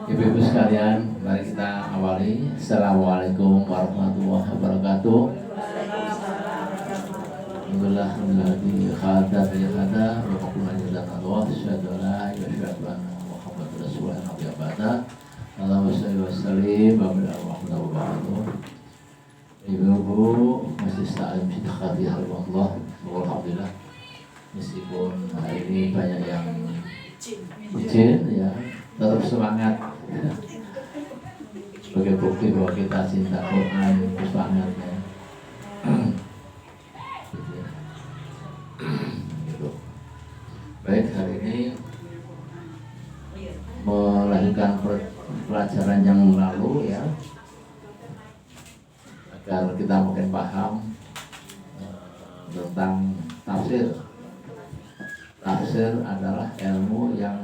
Ibu-ibu sekalian, mari kita awali. Assalamualaikum warahmatullahi wabarakatuh. Alhamdulillah, alhamdulillah, khada bi khada, wa qulna lillahi Allah, syahadu la ilaha illallah Muhammadur Rasulullah nabi abada. Allahumma shalli wa sallim wa barik wa Ibu-ibu masih sa'im sidqati Allah. Alhamdulillah. Meskipun hari ini banyak yang izin ya, tetap semangat. Sebagai bukti bahwa kita cinta Quran, semangatnya. Gitu. Baik, hari ini melanjutkan pelajaran yang lalu ya, agar kita makin paham tentang tafsir. Tafsir adalah ilmu yang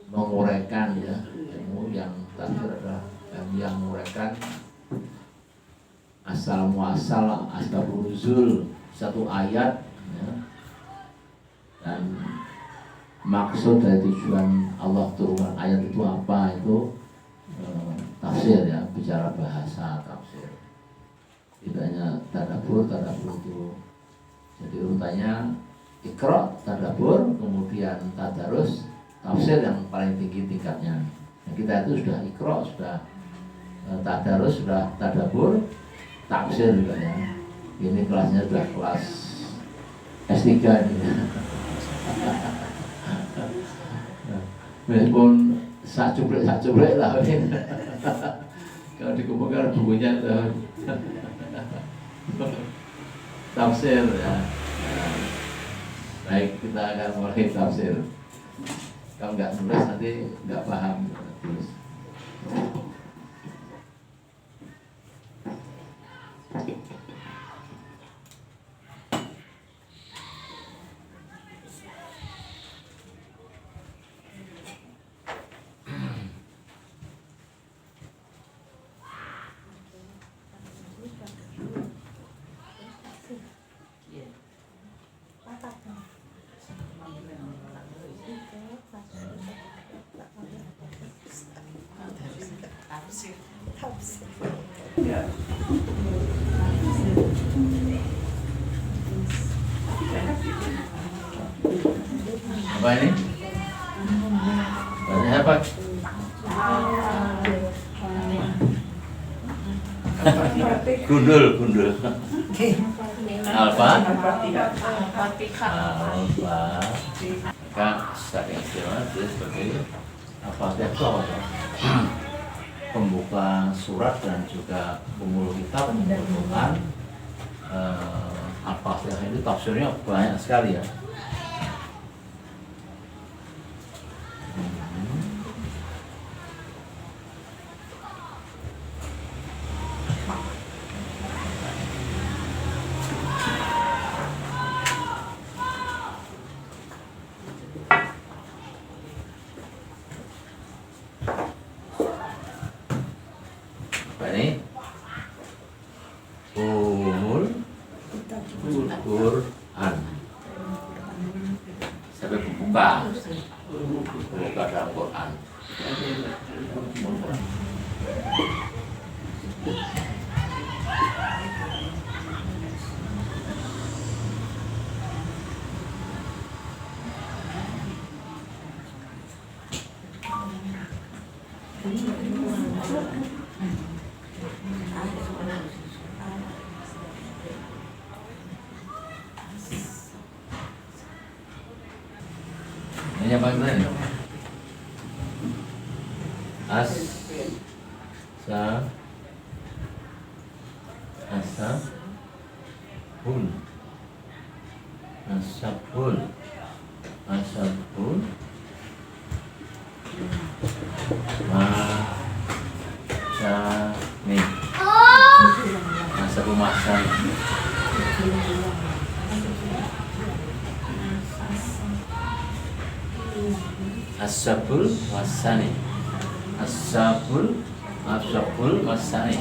menguraikan ya, ilmu yang tafsir adalah ilmu yang menguraikan asal muasal asbabun nuzul satu ayat ya, dan maksud dari tujuan Allah turunkan ayat itu apa, itu tafsir ya, bicara bahasa tafsir. Tidak hanya tadabbur itu. Jadi urutannya Iqra, tadabbur, kemudian tadarus, tafsir yang paling tinggi tingkatnya. Nah, kita itu sudah Iqra, sudah tadarus, sudah tadabbur, tafsir juga ya. Ini kelasnya sudah kelas S3 ini. Meskipun sak cuplek lah ini. Kalau dikumpulkan bukunya tafsir ya. Baik, kita akan mulai tafsir. Kalau nggak nulis nanti nggak paham. Tulis. Apa ini? Banyak apa? Gundul. Alfa. Maka secara istilah itu sebagai Al-Fatihah itu apa? Pembuka surat dan juga pemuluh kitab, pembukaan. Al-Fatihah itu tafsirnya banyak sekali ya. Ini Quran sampai pembuka dalam Quran. Ini apa ini? Asabul Masani. Asabul Masani. Asabul Masani. Asabul Masani.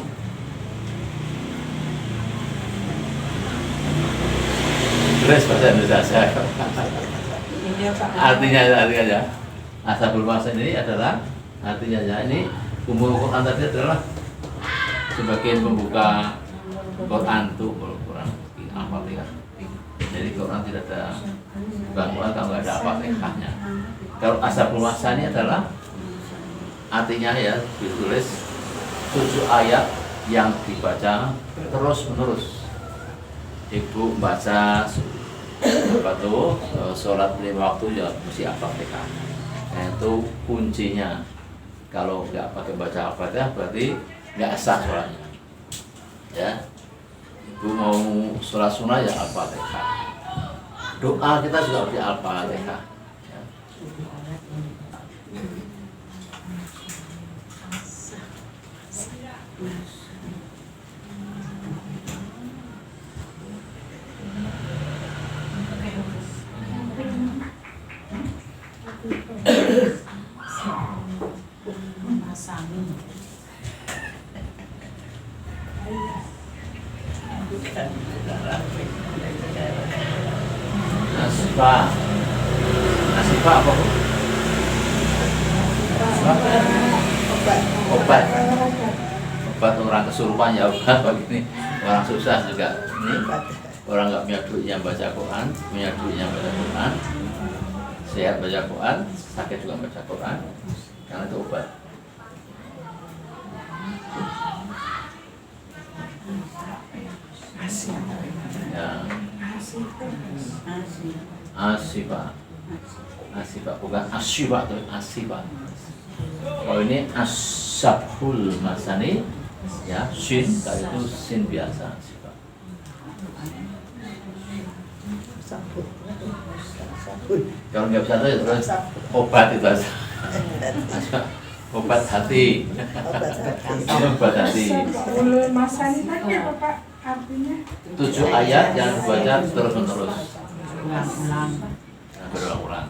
Tulis bahasa Indonesia. Artinya aja. Ashabul Masan ini adalah artinya ya ini umur Quran tadi adalah sebagai pembuka Quran tuh kalau Quran Al-Fatihah. Jadi Quran tidak ada bukan Quran kalau nggak ada Al-Fatihahnya. Kalau Ashabul Masan ini adalah artinya ya ditulis 7 ayat yang dibaca terus menerus. Ibu baca apa tuh sholat 5 waktu ya mesti Al-Fatihah. Nah, itu kuncinya. Kalau nggak pakai baca Al-Fatihah berarti nggak sah sholatnya. Ya, ibu mau sholat sunnah ya Al-Fatihah. Doa kita juga harus Al-Fatihah. Ya. Nasifah apa bu? Obat orang kesurupan ya obat begini. Orang susah juga ini orang nggak punya duit yang baca Quran, punya duit yang baca Quran, sehat baca Quran, sakit juga baca Quran, karena itu obat. Ya. Asifah bukan asyifah, tapi asifah. Kalau ini Ashabul Masani ya shin, kalau itu sin biasa asifah. Kalau nggak bisa tuh terus obat itu obat hati. Obat hati. Ashabul Masani tadi apa Pak artinya? 7 ayat yang dibaca terus menerus. Berulang-ulang.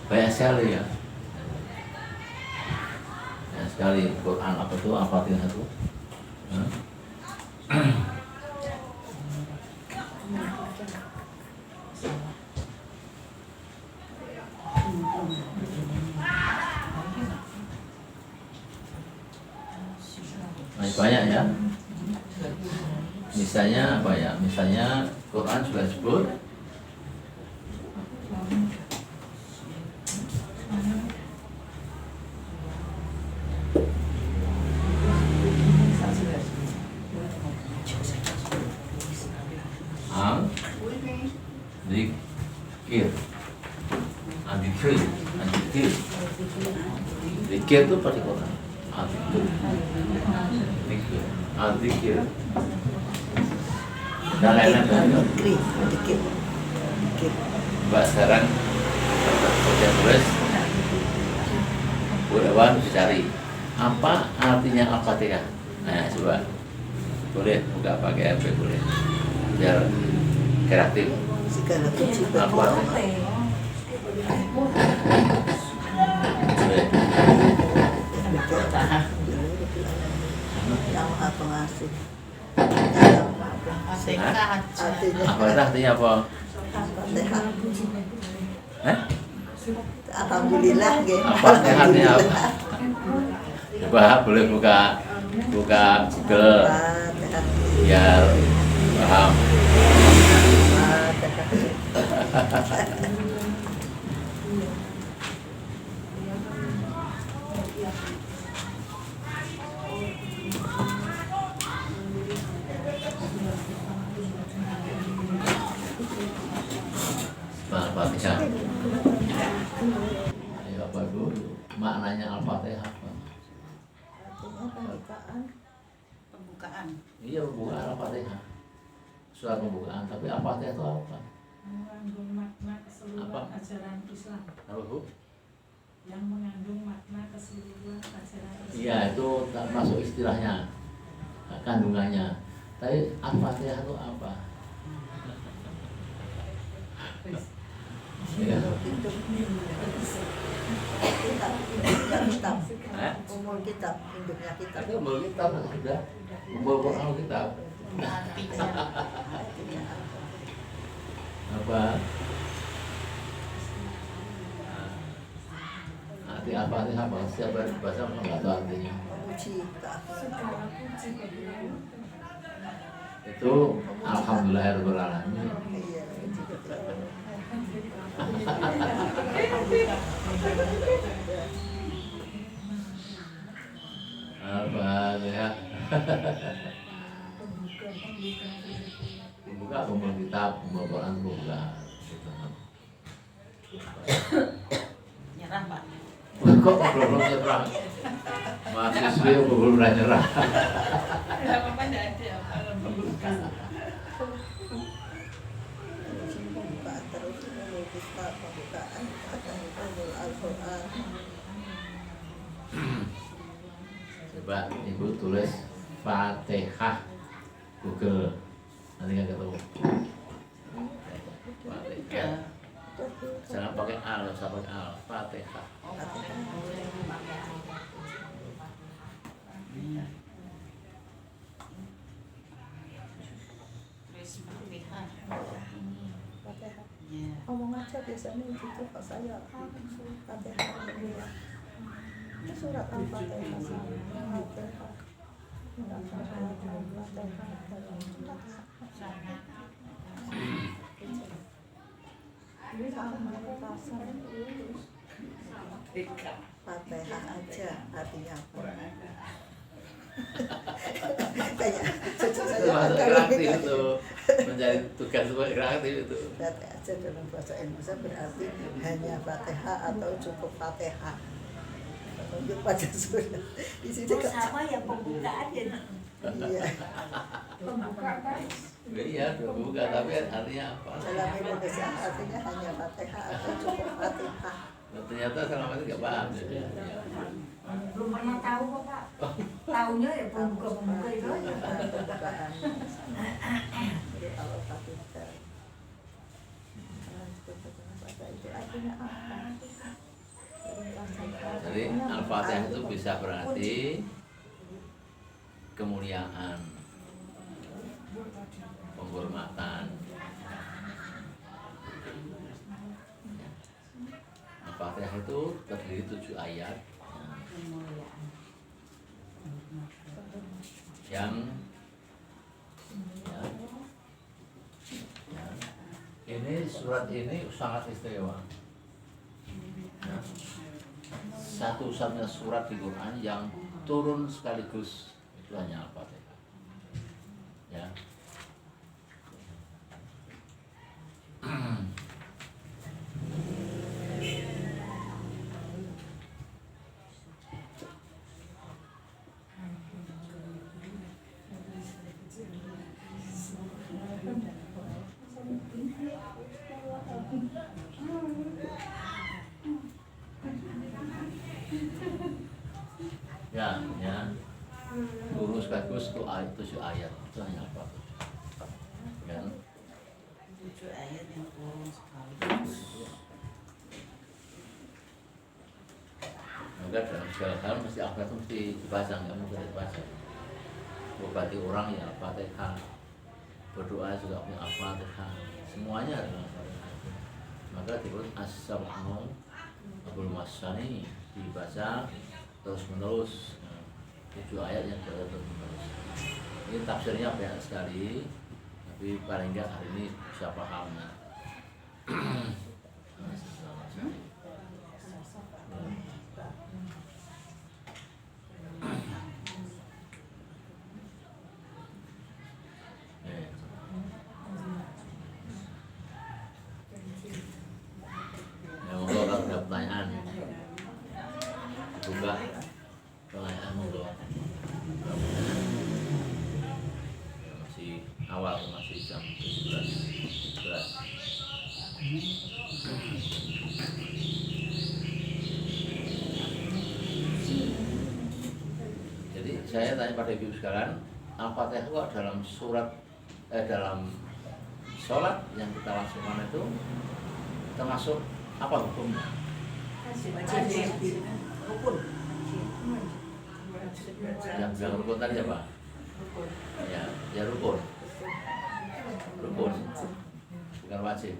Banyak sekali ya. Banyak sekali Quran apa itu Al-Fatihah itu. Banyak ya. Misalnya apa ya? Misalnya Quran juga disebut Zikir itu pasti Quran. Zikir. Dan lain-lain. Mbak sekarang kerja tulis Budawan dicari apa artinya Al-Fatihah. Nah coba boleh buka pakai HP boleh biar kreatif. Al-Fatihah. Artinya apa? Alhamdulillah gitu. Apa artinya apa? Coba boleh buka Google biar paham. Al-Fatihah. Ayo apa dulu? Maknanya Al-Fatihah apa? Pembukaan. Iya pembukaan Al-Fatihah. Surat pembukaan. Tapi Al-Fatihah itu apa? Mengandung makna keseluruhan ajaran Islam. Apa bu? Yang mengandung makna keseluruhan ajaran Islam. Iya itu termasuk istilahnya, kandungannya. Tapi Al-Fatihah itu apa? Ya. Kitab. Umur kitab, induknya kitab. Itu umur kitab sudah. Umur Quran kitab. apa arti Al-Fatihah apa? Siapa baca nggak tahu artinya. Memuji keagungan Segala puji bagi Allah. Itu Alhamdulillahirabbil alamin. Iya, memuji keagungan. Al-Fatihah. Buka kumpul kitab, kumpul Quran, buka. Nyerah, Pak. Kok belum nyerah? Mahasiswa belum nyerah. Tidak apa-apa, tidak ada apa membuka. Pembukaan terus umul kitab, pembukaan umul Al-Quran. Coba ibu tulis Fatihah Google, nanti nggak ketemu. Fatihah, jangan pakai al, usah pakai al. Fatihah. Fatihah. Ngomong aja biasanya gitu kok saya. Fatihah. Itu surat Al-Fatihah. Al-Fatihah. Fatihah aja artinya apa? Kayak cucu Itu saya masuk kalau kreatif kayak itu, mencari tugas sebagai kreatif itu. Fatihah aja dalam bahasa Indonesia berarti hanya Fatihah atau cukup Fatihah. Tunjuk pada surat. Di sini Terus sama yang pembukaan ya. iya. Pembuka guys. Iya, buka tapi artinya apa? Dalam Indonesia artinya hanya Fatihah atau cukup Fatihah. Nah, ternyata selama itu nggak paham jadi. Ya. Belum pernah tahu kok Pak. Tahunya ya pembuka itu aja. Pembukaan. Jadi kalau Fatihah. Itu artinya apa? Jadi Al-Fatihah itu bisa berarti kemuliaan, penghormatan. Al-Fatihah itu terdiri 7 ayat yang ini surat ini sangat istimewa. Ya. Satu-satunya surat di Quran yang turun sekaligus itu hanya Al-Fatihah. Ya. Ya, turun sekaligus itu ayat 7 ayat itu hanya Al-Fatihah. Kan? 7 ayat yang turun sekaligus. Maka dalam segala hal mesti Al-Fatihah itu mesti dibaca, nggak mungkin dibaca. Obati orang ya Al-Fatihah, berdoa juga punya Al-Fatihah, semuanya adalah Al-Fatihah. Maka disebut as-sab'u Abul Masani, dibaca terus menerus 7 ayat yang terus menerus. Ini tafsirnya banyak sekali, tapi paling enggak hari ini bisa pahamnya. Ya, monggo kalau ada pertanyaan, buka pertanyaan monggo. Ya, masih awal, masih jam 11. Jadi saya tanya pada ibu sekalian, Al-Fatihah kok dalam surat dalam sholat yang kita langsungkan itu termasuk apa hukumnya? Rukun. Yang bilang rukun tadi apa? Ya rukun. Rukun. dengan wajib.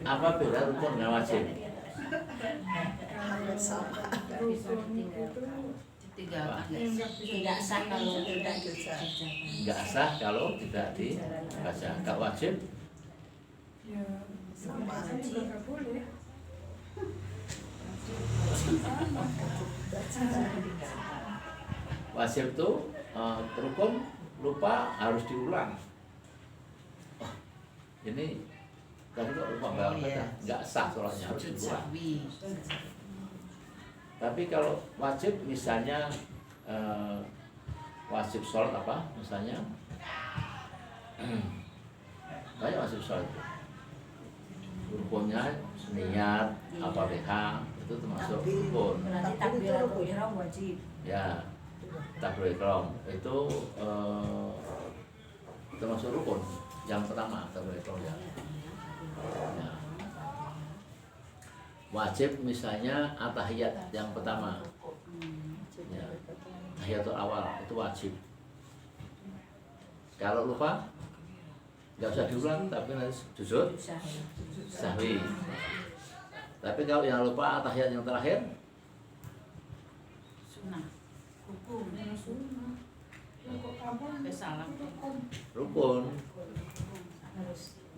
Apa beda rukun dengan wajib? Hampir sama. Tidak sah kalau tidak Bisa. Nggak sah kalau tidak dibaca. Nggak wajib. Ya, Sama. juga nggak boleh. Wajib itu rukun lupa harus diulang. Oh, ini tadi kok lupa nggak sah sholatnya harus diulang. Tapi kalau wajib misalnya wajib sholat apa misalnya banyak wajib sholat itu. Rukunnya niat apa BH itu termasuk rukun. berarti takbiratul ihram wajib. Ya, takbiratul ihram itu termasuk rukun yang pertama takbiratul ihram ya. Wajib misalnya at-tahiyat yang pertama ya, tahiyatul awal itu wajib. Kalau lupa nggak usah diulang tapi nanti sujud sahwi. Tapi kalau yang lupa tahiyat yang terakhir Sunnah. Hukum.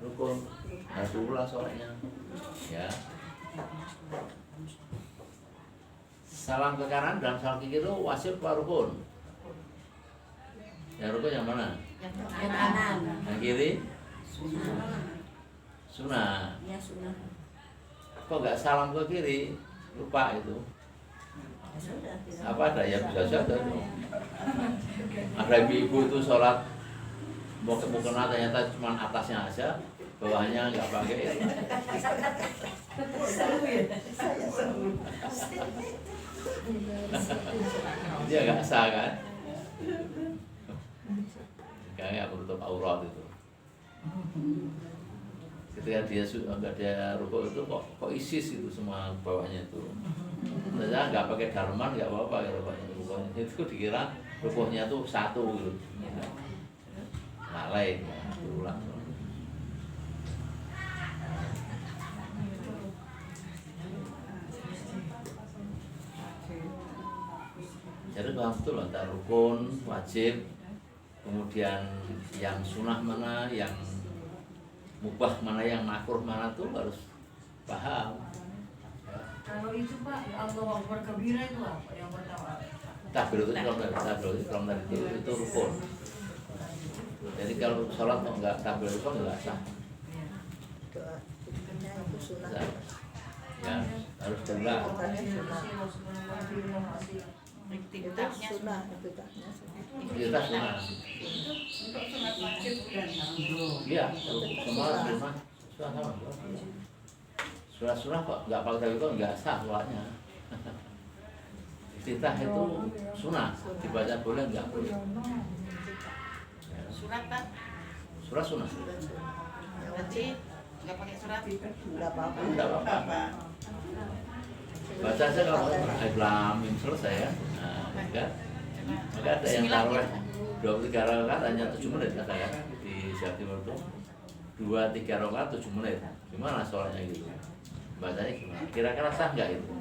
rukun harus diulang soalnya ya. Salam ke kanan dan salam ke kiri itu wajib apa rukun? Yang rukun yang mana? Yang kanan. Yang kiri? Sunnah. Sunnah. Ya sunnah. Kok nggak salam ke kiri? Lupa itu. Ya sudah. tidak. Apa ada ya bisa saja dong. Ada ibu-ibu itu sholat mau kena ternyata cuma atasnya aja, bawahnya nggak pakai. Dia nggak sah kan? Kayaknya menutup aurat itu. Ketika dia rukuk itu kok isis itu semua bawahnya itu. Saya nggak pakai darman nggak apa-apa kalau rukuknya itu dikira rukuknya tuh satu gitu. Nggak lain, berulang. Jadi paham betul antara rukun, wajib, kemudian yang sunnah mana, yang mubah mana, yang makruh mana tuh harus paham. Kalau itu Pak, Allah Akbar kabira itu apa yang pertama? Takbiratul ihram tadi itu rukun. Jadi kalau sholat kok nggak takbiratul ihram nggak sah. Doa hukumnya itu sunnah. Sah. Ya harus jelas. Itu sunnah, itu taknya sunnah. Kita sunnah. Iya, semua sunnah. Sunnah sama. Sunnah kok nggak pakai itu nggak sah sholatnya. Iftitah itu sunnah, dibaca boleh nggak boleh. Surat Pak, Surat sunnah. berarti nggak pakai surat? Enggak apa-apa. Nggak apa-apa. Baca aja kalau Alif Lam Mim selesai ya. Nah, enggak. Maka ada yang taruh 23 rakaat hanya 7 menit katakan di Jawa Timur itu 2-3 rakaat 7 menit. Gimana soalnya gitu? Bacanya gimana? Kira-kira sah nggak itu?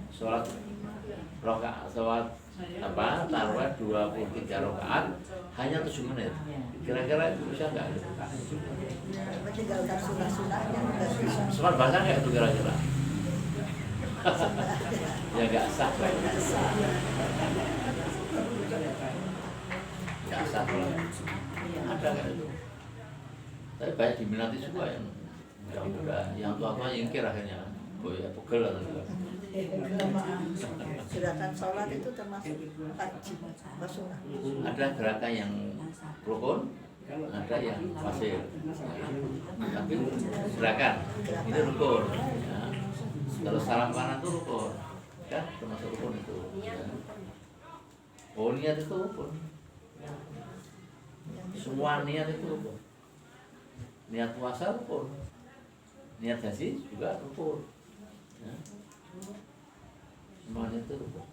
Sholat apa taruh 23 rakaat hanya 7 menit. Kira-kira itu bisa nggak? Meninggalkan sunnah-sunnahnya udah bisa. Sholat baca nggak itu kira-kira? Ya nggak sah. Nggak sah sholat. Ada nggak itu? Tapi banyak diminati juga yang muda, yang tua-tua nyingkir akhirnya. Boy, pegel atau enggak? Sedangkan sholat itu termasuk wajib apa sunnah. Ada gerakan yang rukun, ada yang wajib. Tapi gerakan itu rukun. Ya. Kalau salam kanan itu rukun, kan termasuk rukun itu. Ya. Oh niat itu rukun. Semua niat itu rukun. Niat puasa rukun, niat haji juga rukun. Ya. Semuanya itu rukun.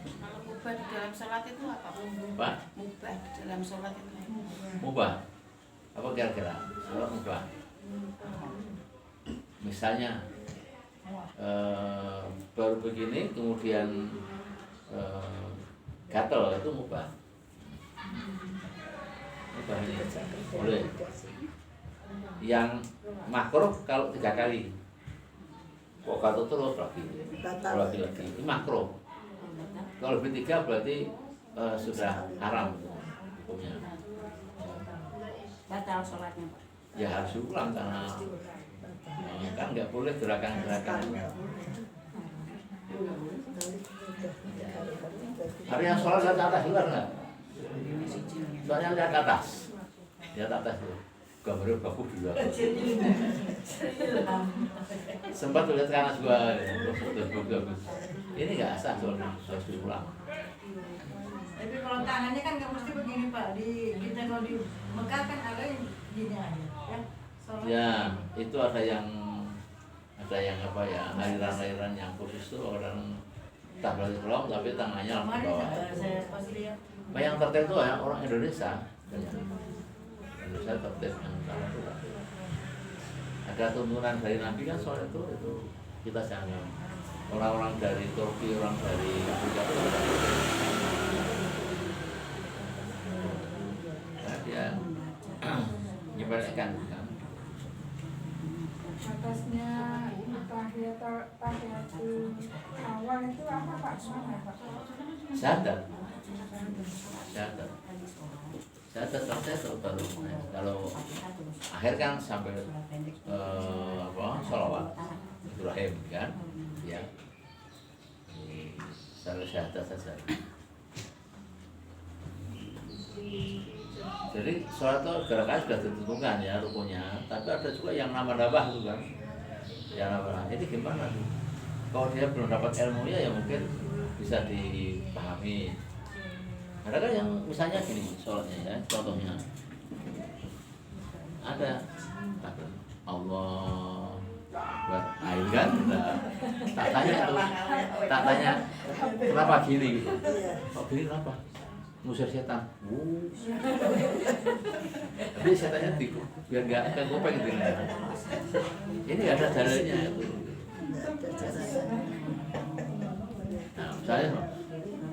Kalau Mubah di dalam sholat itu apa? Pak, Mubah di dalam sholat itu. mubah. Apa kira-kira? Kalau mubah. Misalnya baru begini kemudian gatel itu mubah. Mubah ini boleh. Yang makruh kalau 3 kali. Kok gatel terus lagi ini makruh. Kalau lebih 3 berarti sudah haram hukumnya. Batal sholatnya Pak. Ya harus ulang karena kan nggak boleh gerakan-gerakan. Hari yang sholat lihat atas luar nggak? Soalnya lihat atas, lihat atas tuh. Gambarnya bagus juga. Sempat lihat ke atas gua, bagus. Ini nggak sah soalnya, harus diulang. Tapi kalau tangannya kan nggak mesti begini Pak. Kita kalau di Mekah kan ada yang gini aja, ya. Sholat. Ya, itu ada yang apa ya, aliran-aliran yang khusus tuh orang tak boleh tolong tapi tangannya langsung Kemarin bawah. saya pas lihat. Yang tertib itu ya orang Indonesia. Indonesia tertib yang salah itu. Ada tuntunan dari Nabi kan soal itu kita jangan orang-orang dari Turki, orang dari Afrika itu nah, dia menyepelekan kan. Atasnya tahiyatul awal itu apa Pak? Mana Pak? Syahadat baru kalau akhir kan sampai sholawat Ibrahim kan ya sampai syahadat saja. Jadi sholat itu gerakan sudah ditentukan ya rukunnya, tapi ada juga yang nambah-nambah itu kan, yang nambah. Ini gimana tuh? Kalau dia belum dapat ilmunya ya mungkin bisa dipahami. Ada kan yang misalnya gini sholatnya ya, contohnya ada Allah buat air kan, tak tanya kenapa gini gitu, kok gini kenapa? Ngusir setan, tapi setannya biar nggak kegopeng gitu. Ini nggak ada dalilnya itu. Nah, misalnya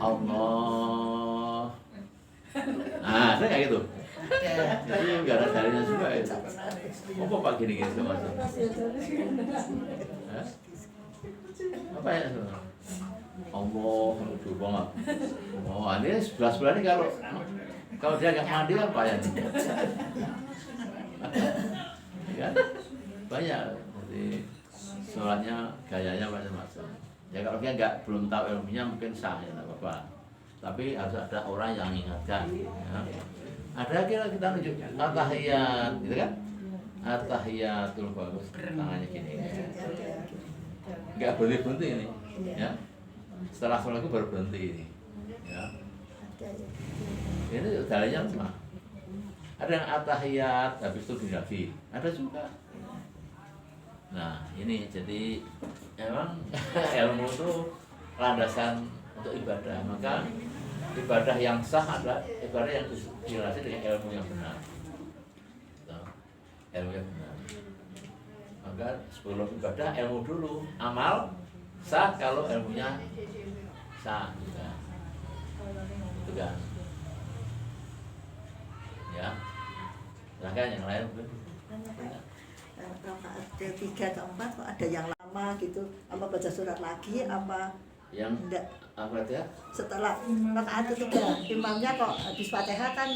Allah, nah saya kayak gitu. Jadi nggak ada dalilnya juga itu. Kok Pak gini sama saya? Apa ya? Allah lucu banget. Oh, ini sebelah ini kalau dia nggak mandi apa ya? Kan banyak. Jadi sholatnya gayanya macam-macam. Ya kalau dia belum tahu ilmunya mungkin sah ya apa-apa. Tapi harus ada orang yang mengingatkan. Ya. Ada kira kita nunjuk at-tahiyat, gitu kan? At-tahiyatul bagus tangannya gini. Nggak berhenti ini, ya. Setelah sholat itu baru berhenti ini, ya. Ini dalilnya cuma ada yang at-tahiyat habis itu lagi, ada juga. Nah ini jadi emang ilmu itu landasan untuk ibadah, maka ibadah yang sah adalah ibadah yang dilandasi dengan ilmu yang benar. Ilmu yang benar. Maka sebelum ibadah ilmu dulu, amal sah kalau ilmunya sah juga. Itu kan. Ya. Silahkan yang lain mungkin. Rakaat 3 atau 4 kok ada yang lama gitu, apa baca surat lagi apa Yang enggak? apa ya? Setelah rakaat ketiga imamnya kok habis Fatihah kan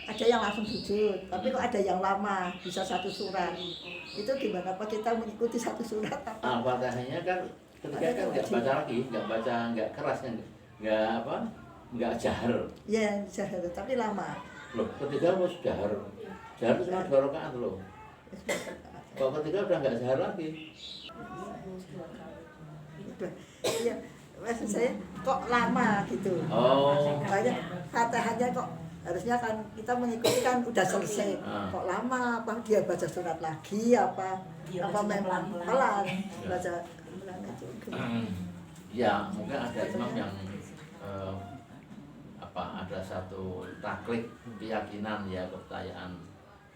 ada yang langsung sujud, tapi kok ada yang lama bisa 1 surat. Itu gimana Pak, kita mengikuti 1 surat apa? Fatihahnya kan ketika kan nggak baca lagi, nggak keras kan, nggak jahar. Ya, jahar, tapi lama. Loh, ketiga harus jahar. Jahar itu cuma 2 rakaat loh. Kalau ketiga udah nggak jahar lagi. Iya, maksud saya kok lama gitu. Oh. Makanya Fatihahnya kok harusnya kan kita mengikuti kan udah selesai. Kok lama, apa dia baca surat lagi apa memang pelan baca pelan itu. Ya, mungkin ada imam yang eh, ada satu taklid keyakinan ya, kepercayaan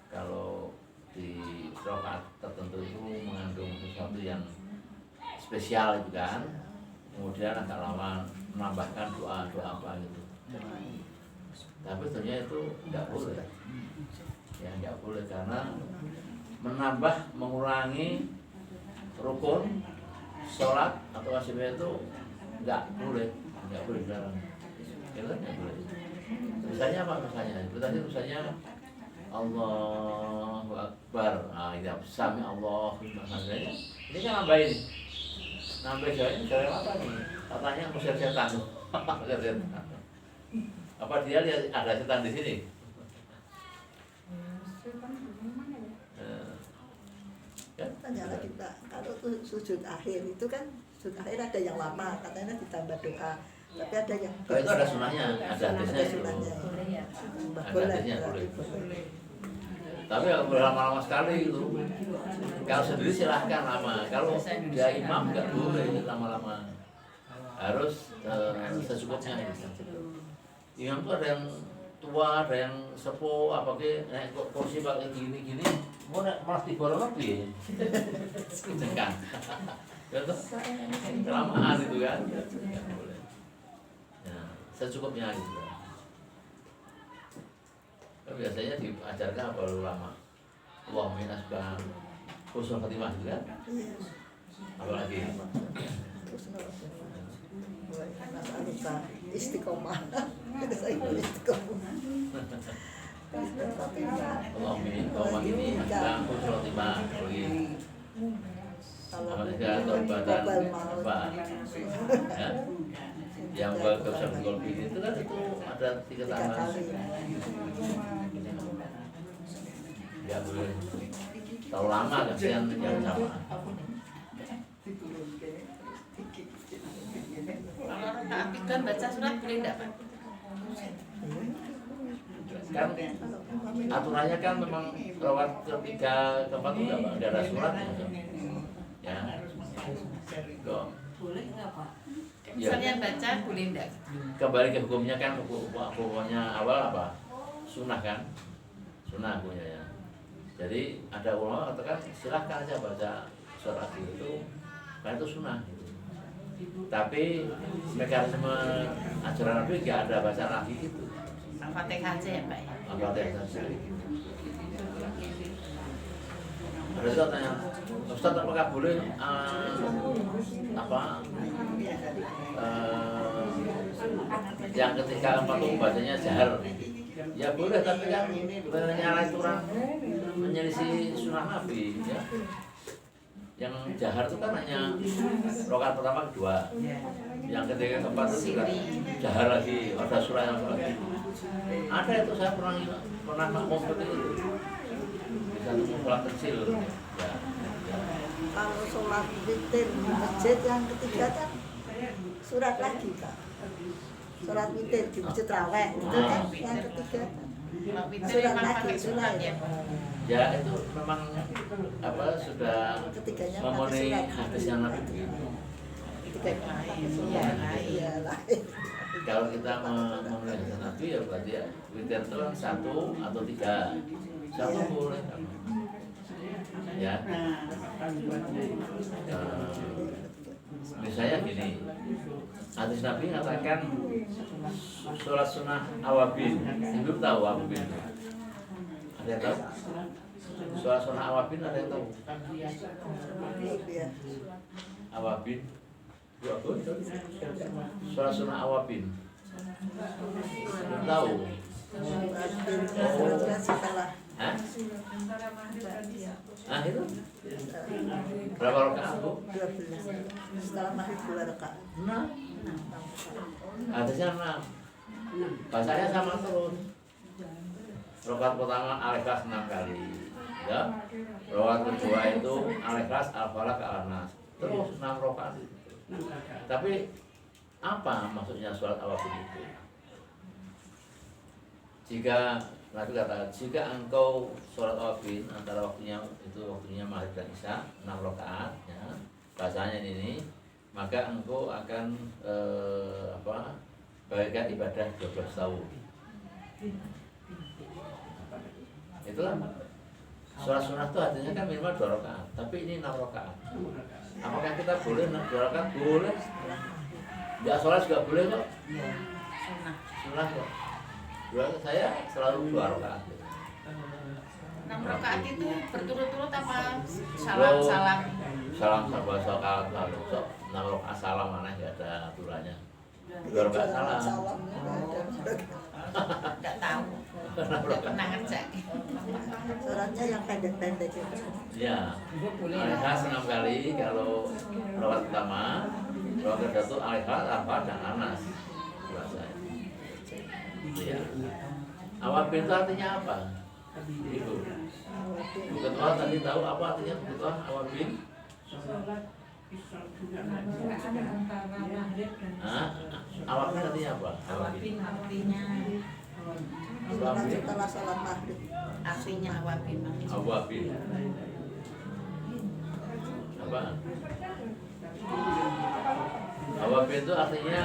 kalau di rakaat tertentu itu mengandung sesuatu yang spesial gitu kan. Kemudian agak lama menambahkan doa apa gitu. Tapi sebenarnya itu nggak boleh. Ya nggak boleh karena menambah, mengurangi rukun sholat atau wajibnya itu nggak boleh sekarang. Itu nggak boleh. Misalnya apa misalnya? Misalnya Allahu Akbar. Ah, ini sami Allah. Misalnya ini kan nambah jawabnya cara apa nih? Katanya musir setan. Apa dia lihat ada setan di sini? Tanya lagi Pak, kalau sujud akhir itu kan sujud akhir ada yang lama, katanya ditambah doa. Tapi ada yang Kalau itu ada sunahnya, ada hadisnya itu. sunahnya. Ada hadisnya boleh. Tapi kalau berlama-lama sekali itu, kalau sendiri silahkan lama. Kalau dia imam nggak boleh lama-lama. Harus secukupnya. Imam itu ada yang tua, ada yang sepuh, apalagi naik kursi pakai gini-gini, mau malah tiga lebih. Jengkang. Itu kelamaan itu kan. Nggak boleh. Ya, secukupnya gitu. Biasanya diajarkan apa ulama? Allahumma inna asbah husnul khatimah gitu kan? Apalagi istiqomah. Kita saya istiqomah. Allahumma ini asbah husnul khatimah. Kalau tidak taubatan apa? Ya. Yang bagus golpin itu kan itu ada 3 tangan. Ya boleh. Terlalu lama kasihan yang sama. Kalau rakaat 3 baca surat boleh enggak, Pak? Kan aturannya kan memang rakaat ketiga keempat itu enggak ada surat ya. Kok Boleh nggak Pak? Misalnya baca boleh enggak? kembali ke hukumnya kan hukumnya awal apa? Sunnah kan? Sunnah hukumnya ya. Jadi ada ulama katakan silahkan aja baca surat itu, karena itu sunnah gitu. Tapi mekanisme ajaran Nabi nggak ada baca lagi gitu. Al-Fatihah aja ya Pak ya? Al-Fatihah saja. Ada juga tanya, Ustaz apakah boleh yang ketika empat itu bacanya jahar? Ya boleh, tapi kan menyalahi aturan menyelisih sunnah Nabi ya. Yang jahar itu kan hanya rakaat pertama kedua. Yang ketiga keempat itu juga jahar lagi, ada surah yang lagi. Ada itu saya pernah makmum seperti itu. Di satu sholat kecil ya. Kalau sholat witir di masjid yang ketiga kan surat lagi Kak. Surat witir di masjid raweh itu kan yang ketiga. Kalau witir Surat memang lagi, pakai surat ya Pak? Ya itu memang sudah Ketiganya memenuhi pakai surat. hadisnya Nabi. Ketiga pakai surat. Iya lain. Kalau kita memenuhi hadis Nabi ya berarti ya witir itu kan 1 atau 3. 1 boleh. Ya. Misalnya gini, hadis Nabi mengatakan sholat sunnah awabin. Ibu tahu awabin? Ada yang tahu? Sholat sunnah awabin ada yang tahu? Iya. Awabin? Sholat sunnah awabin. Belum tahu? Surat setelah Hah? Antara maghrib dan isya. Ah itu? Berapa rakaat Bu? 12. Setelah maghrib 2 rakaat. 6. Hadisnya 6. Bahasanya sama terus. Rakaat pertama Al-Ikhlas 6 kali. Ya. Rakaat kedua itu Al-Ikhlas, Al-Falaq, Al-Nas. Terus 6 rakaat itu. Tapi apa maksudnya sholat awabin itu? Jika Nabi kata, jika engkau sholat awabin antara waktunya maghrib dan isya 6 rakaat, ya, bahasanya ini, maka engkau akan bagaikan ibadah 12 tahun. Itulah sholat sunnah itu artinya kan minimal 2 rakaat, tapi ini 6 rakaat. Apakah kita boleh 2 rakaat? Boleh. Nggak sholat juga boleh kok. Iya. Sunnah. Sunnah kok. Saya selalu 2 rakaat. 6 rakaat itu berturut-turut apa salam-salam? Salam sama sholat lalu 6 rakaat salam mana nggak ada aturannya. 2 rakaat salam. Salamnya nggak ada. Enggak tahu. Enggak pernah ngecek. Suratnya yang pendek-pendek itu. Ya, Al-Ikhlas 6 kali kalau rakaat pertama, rakaat kedua itu Al-Ikhlas, Arfa dan Anas. Bahasanya. Ya. Awabin itu artinya apa? Ibu. Bu Ketua tadi tahu apa artinya Bu Ketua awabin? Sholat ada antara maghrib dan Hah? Awabin artinya apa? Awabin. Artinya Surat setelah sholat maghrib. artinya awabin. Awabin. Apa? Awabin itu artinya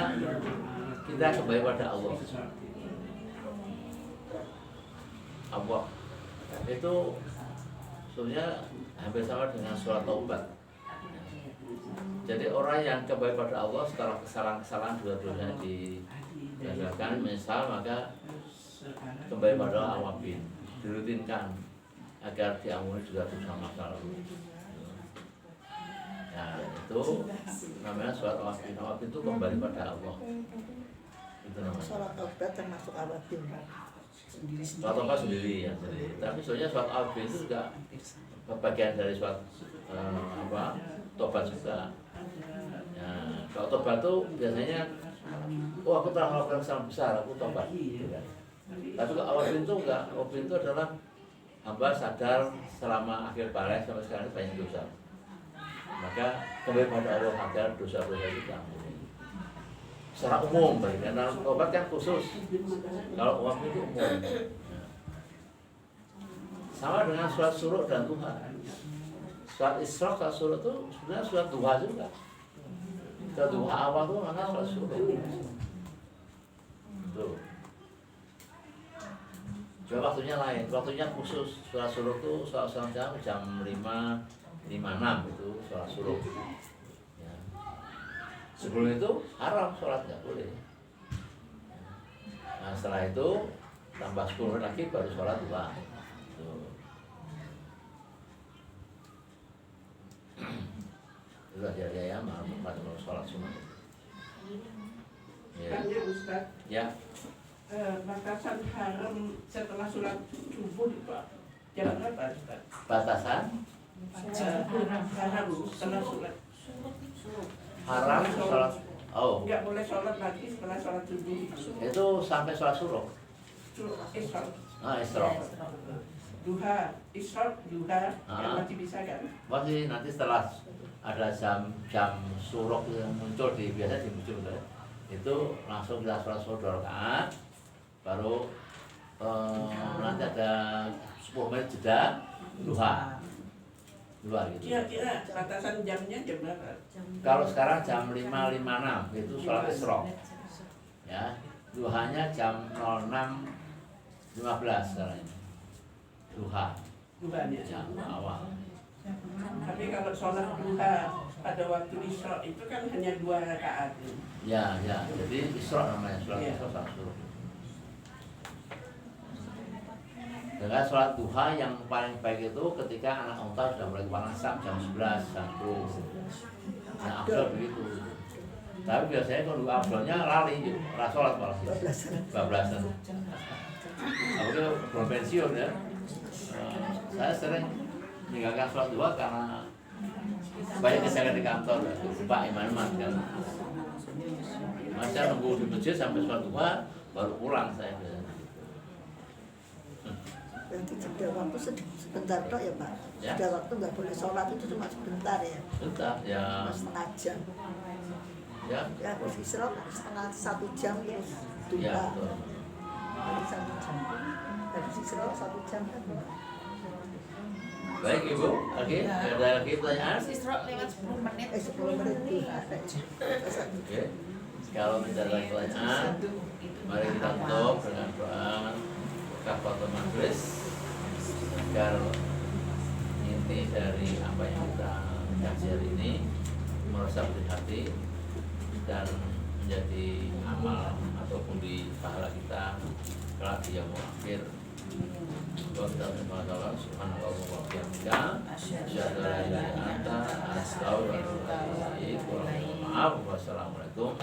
kita kembali pada Allah. Awab itu sebenarnya hampir sama dengan sholat taubat. Jadi orang yang kembali pada Allah setelah kesalahan-kesalahan dosa-dosa digagalkan, misal maka kembali pada awabin, dirutinkan agar diampuni dosa-dosa masa lalu. Nah itu namanya sholat awabin. Awabin itu kembali pada Allah. Itu namanya. Sholat taubat termasuk awabin. Sholat taubat sendiri ya sendiri. Tapi sebenarnya sholat awabin itu juga bagian dari sholat tobat juga. Ya, kalau tobat itu biasanya, aku telah melakukan kesalahan besar, aku tobat. Gitu kan. Tapi kalau awabin itu enggak. Awabin itu adalah hamba sadar selama akhir balik sampai sekarang banyak dosa. Maka kembali pada Allah agar dosa-dosa itu diampuni. Secara umum, karena tobat kan khusus. Kalau awabin itu umum. Sama dengan sholat syuruk dan duha. Sholat Isra dan syuruk itu sebenarnya sholat duha juga. Sholat duha awal itu mana sholat syuruk. Tuh. Cuma waktunya lain, waktunya khusus. Sholat syuruk itu sholat jam 5.56 itu sholat syuruk. Ya. Sebelum itu haram sholat, nggak boleh. Nah setelah itu tambah 10 menit lagi baru sholat duha. Itu dia ya malam sholat sunnah. Ya. Tanya Ustaz, Ya. batasan haram setelah sholat subuh itu jam berapa Ustaz? Batasan Haram setelah sholat. haram sholat. Oh, Nggak boleh sholat lagi setelah sholat subuh. itu sampai sholat suruh. Isra, Ah, Isra. duha, isra, duha, yang Ah. masih bisa kan? Masih nanti setelah ada jam suruk yang muncul biasa muncul kan? Itu langsung kita sholat suruh 2 rakaat, baru nanti ada 10 menit jeda duha gitu. Kira-kira batasan jamnya jam berapa? Kalau sekarang jam 5.56 itu sholat Isra. Ya, duhanya jam 06.15 sekarang ini. Duha, Duhanya. ya, awal. Tapi kalau sholat duha pada waktu isra itu kan hanya 2 rakaat. Ya, jadi Isra namanya, sholat Iya. Isra sama suruh. Dengan sholat duha yang paling baik itu ketika anak unta sudah mulai kepanasan jam 11, jam 10. Nah, afdal begitu. Tapi biasanya kalau afdalnya lari, sholat malah. Bablasan. Apalagi belum pensiun ya. Saya sering meninggalkan sholat duha karena banyak kesiangan di kantor. Pak Iman kan. Masa nunggu di masjid sampai sholat duha baru pulang saya. Berarti jeda waktu sebentar tok ya Pak. Ya. Jeda waktu nggak boleh sholat itu cuma sebentar ya. Bentar ya. Cuma setengah jam. Ya. Ya habis isra setengah 1 jam terus Ya, duha. betul. Habis 1 jam. Habis isra 1 jam kan. Baik Ibu, lagi ada lagi pertanyaan? Isra lewat 10 menit. 10 menit duha. Oke. Kalau tidak ada pertanyaan, mari kita tutup dengan doa kafaratul majelis agar inti dari apa yang kita kaji hari ini meresap di hati dan menjadi amal ataupun di pahala kita kelak di yaumul akhir. Subhanallah wa bihamdika asyhadu an la ilaha illa anta astaghfiruka wa atubu ilaik. Wassalamualaikum